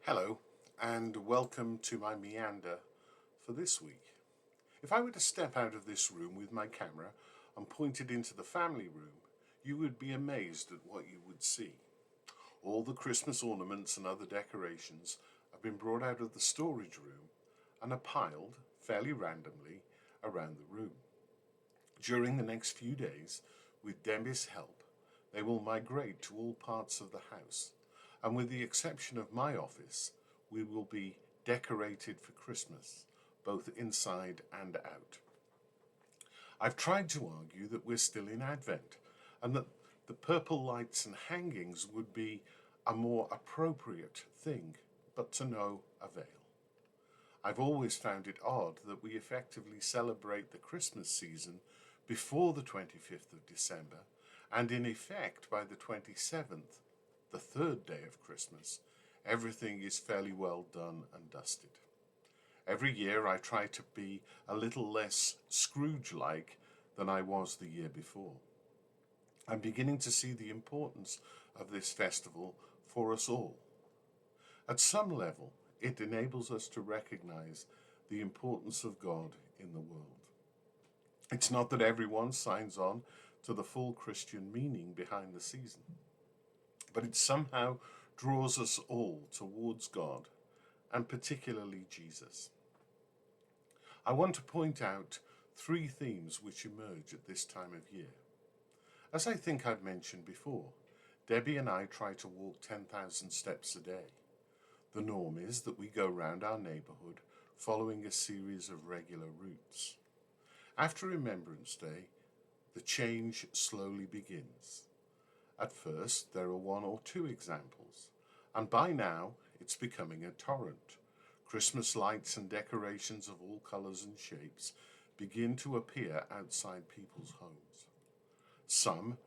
Hello, and welcome to my meander for this week. If I were to step out of this room with my camera and point it into the family room, you would be amazed at what you would see. All the Christmas ornaments and other decorations have been brought out of the storage room and are piled, fairly randomly, around the room. During the next few days, with Debbie's help, they will migrate to all parts of the house, and with the exception of my office, we will be decorated for Christmas, both inside and out. I've tried to argue that we're still in Advent, and that the purple lights and hangings would be a more appropriate thing, but to no avail. I've always found it odd that we effectively celebrate the Christmas season before the 25th of December, and in effect by the 27th, the third day of Christmas, everything is fairly well done and dusted. Every year I try to be a little less Scrooge-like than I was the year before. I'm beginning to see the importance of this festival for us all. At some level, it enables us to recognize the importance of God in the world. It's not that everyone signs on to the full Christian meaning behind the season, but it somehow draws us all towards God, and particularly Jesus. I want to point out three themes which emerge at this time of year. As I think I've mentioned before, Debbie and I try to walk 10,000 steps a day. The norm is that we go round our neighbourhood following a series of regular routes. After Remembrance Day, the change slowly begins. At first, there are one or two examples, and by now it's becoming a torrent. Christmas lights and decorations of all colours and shapes begin to appear outside people's homes. Some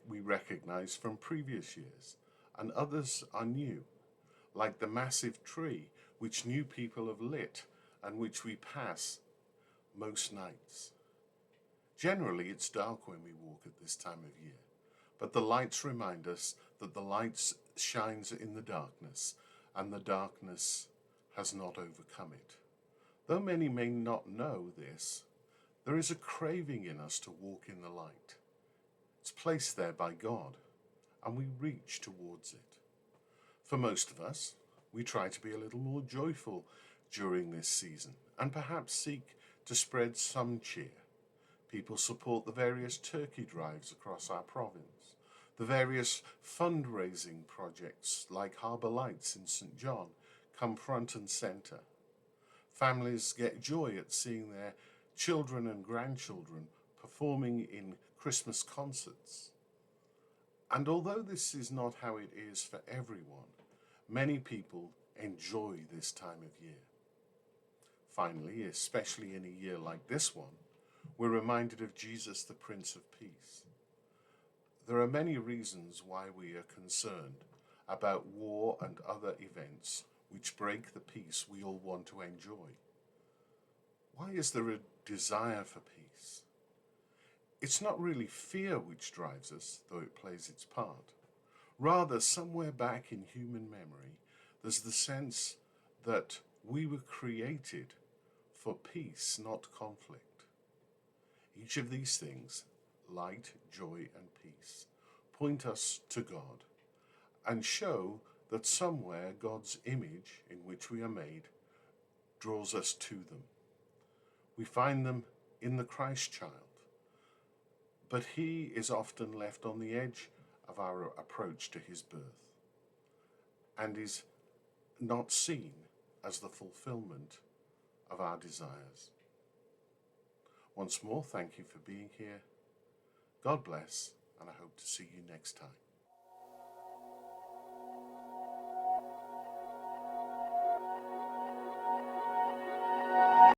we recognise from previous years, and others are new, like the massive tree which new people have lit and which we pass most nights. Generally, it's dark when we walk at this time of year, but the lights remind us that the light shines in the darkness, and the darkness has not overcome it. Though many may not know this, there is a craving in us to walk in the light. It's placed there by God, and we reach towards it. For most of us, we try to be a little more joyful during this season, and perhaps seek to spread some cheer. People support the various turkey drives across our province, the various fundraising projects like Harbour Lights in St John come front and centre. Families get joy at seeing their children and grandchildren performing in Christmas concerts. And although this is not how it is for everyone, many people enjoy this time of year. Finally, especially in a year like this one, we're reminded of Jesus, the Prince of Peace. There are many reasons why we are concerned about war and other events which break the peace we all want to enjoy. Why is there a desire for peace? It's not really fear which drives us, though it plays its part. Rather, somewhere back in human memory, there's the sense that we were created for peace, not conflict. Each of these things, light, joy, and peace, point us to God and show that somewhere God's image in which we are made draws us to them. We find them in the Christ child, but he is often left on the edge of our approach to his birth and is not seen as the fulfillment of our desires. Once more, thank you for being here. God bless, and I hope to see you next time.